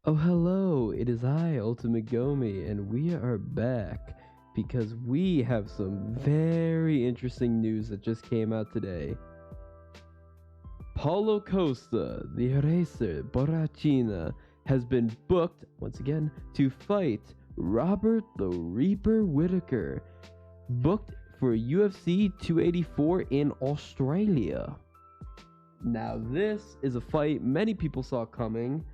Oh, hello, it is I, Ultimate Gomi, and we are back because we have some very interesting news that just came out today. Paulo Costa, the racer Borrachina, has been booked, once again, to fight Robert the Reaper Whittaker, booked for UFC 284 in Australia. Now, this is a fight many people saw coming.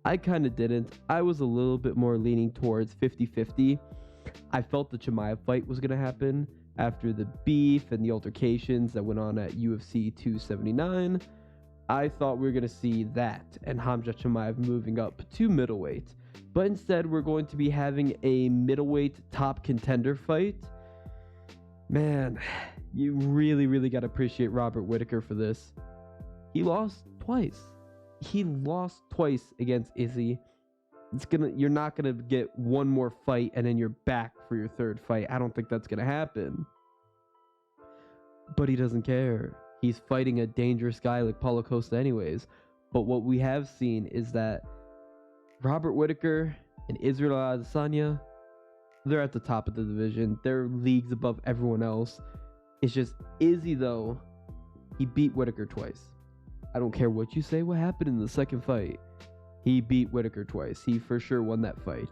I kind of didn't. I was a little bit more leaning towards 50-50. I felt the Chimaev fight was going to happen after the beef and the altercations that went on at UFC 279. I thought we were going to see that and Khamzat Chimaev moving up to middleweight. But instead, we're going to be having a middleweight top contender fight. Man, you really got to appreciate Robert Whittaker for this. He lost twice. He lost twice against Izzy. You're not gonna get one more fight and then you're back for your third fight. I don't think that's gonna happen. But he doesn't care. He's fighting a dangerous guy like Paulo Costa anyways. But what we have seen is that Robert Whittaker and Israel Adesanya, they're at the top of the division. They're leagues above everyone else. It's just Izzy though, he beat Whittaker twice. I don't care what you say what happened in the second fight. He beat Whittaker twice. He for sure won that fight.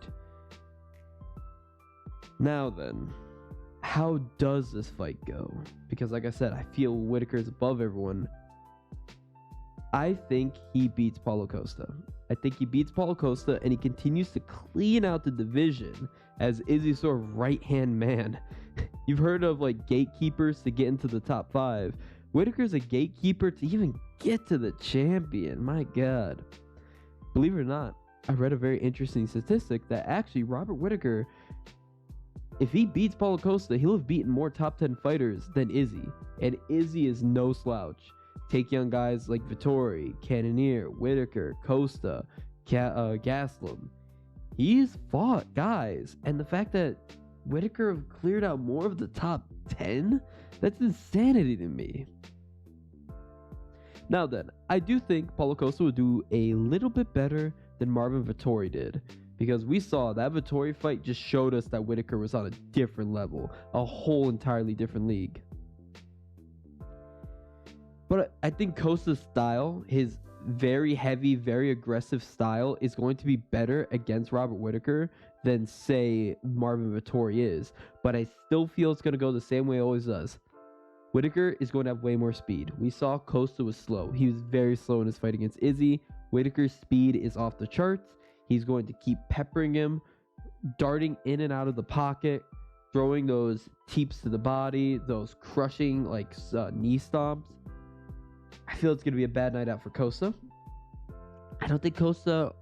Now then, how does this fight go? Because like I said, I feel Whittaker is above everyone. I think he beats Paulo Costa. I think he beats Paulo Costa and he continues to clean out the division as Izzy's sort of right-hand man. You've heard of like gatekeepers to get into the top 5. Whittaker's a gatekeeper to even get to the champion. My God. Believe it or not, I read a very interesting statistic that actually Robert Whittaker, if he beats Paulo Costa, he'll have beaten more top 10 fighters than Izzy. And Izzy is no slouch. Take young guys like Vettori, Cannonier, Whittaker, Costa, Gaslam. He's fought guys. And the fact that Whittaker have cleared out more of the top 10, that's insanity to me. Now then, I do think Paulo Costa would do a little bit better than Marvin Vettori did, because we saw that Vettori fight just showed us that Whittaker was on a different level, a whole entirely different league. But I think Costa's style, his very heavy, very aggressive style, is going to be better against Robert Whittaker than, say, Marvin Vettori is. But I still feel it's going to go the same way it always does. Whittaker is going to have way more speed. We saw Costa was slow. He was very slow in his fight against Izzy. Whittaker's speed is off the charts. He's going to keep peppering him, darting in and out of the pocket, throwing those teeps to the body, those crushing like knee stomps. I feel it's going to be a bad night out for Costa. I don't think Costa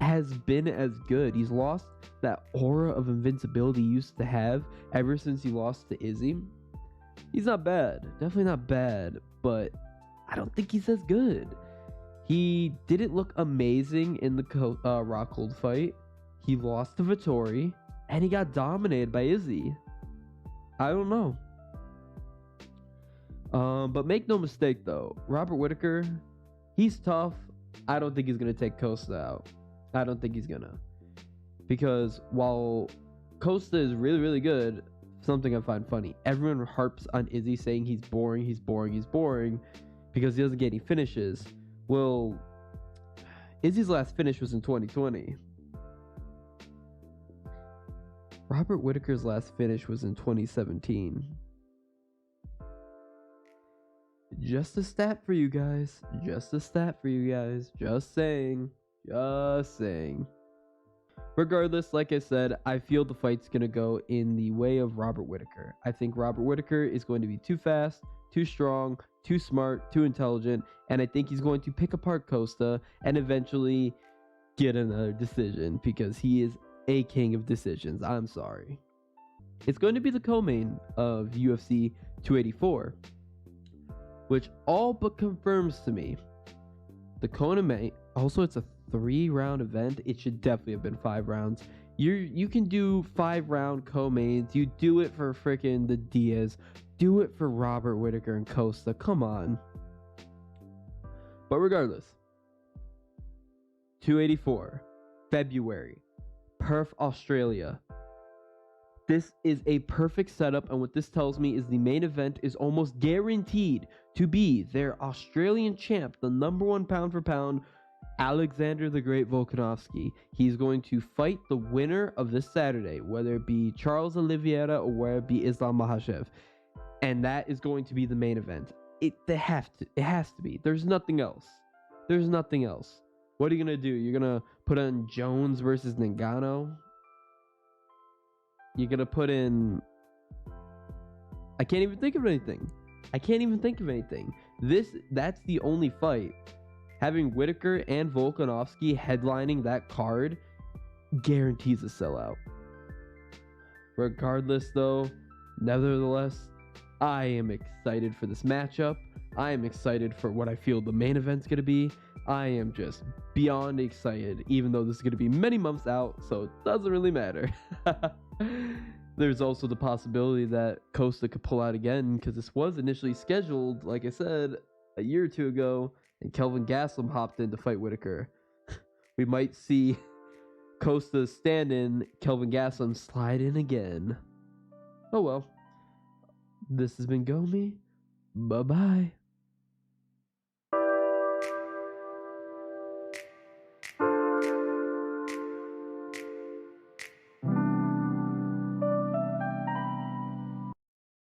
has been as good. He's lost that aura of invincibility he used to have ever since he lost to Izzy. He's not bad. Definitely not bad. But I don't think he's as good. He didn't look amazing in the Rockhold fight. He lost to Vettori. And he got dominated by Izzy. I don't know. But make no mistake though. Robert Whittaker, he's tough. I don't think he's going to take Costa out. I don't think he's going to. Because while Costa is really good, something I find funny, everyone harps on Izzy saying he's boring because he doesn't get any finishes. Well, Izzy's last finish was in 2020. Robert Whittaker's last finish was in 2017. Just a stat for you guys. Just saying. Regardless, like I said, I feel the fight's going to go in the way of Robert Whittaker. I think Robert Whittaker is going to be too fast, too strong, too smart, too intelligent, and I think he's going to pick apart Costa and eventually get another decision because he is a king of decisions. I'm sorry. It's going to be the co-main of UFC 284, which all but confirms to me the co-main. Also, it's a 3-round event. It should definitely have been 5 rounds. You can do 5-round co-mains. You do it for freaking the Diaz. Do it for Robert Whittaker and Costa. Come on. But regardless, 284. February. Perth, Australia. This is a perfect setup, and what this tells me is the main event is almost guaranteed to be their Australian champ, the number one pound for pound, Alexander the Great Volkanovski. He's going to fight the winner of this Saturday, whether it be Charles Oliveira or whether it be Islam Makhachev. And that is going to be the main event. It has to be. There's nothing else. There's nothing else. What are you going to do? You're going to put on Jones versus Ngannou? You're going to put in... I can't even think of anything. That's the only fight. Having Whittaker and Volkanovski headlining that card guarantees a sellout. Regardless, though, nevertheless, I am excited for this matchup. I am excited for what I feel the main event's going to be. I am just beyond excited, even though this is going to be many months out, so it doesn't really matter. There's also the possibility that Costa could pull out again, because this was initially scheduled, like I said, a year or two ago, and Kelvin Gastelum hopped in to fight Whittaker. We might see Costa stand in, Kelvin Gastelum slide in again. Oh well. This has been Gomi. Bye-bye.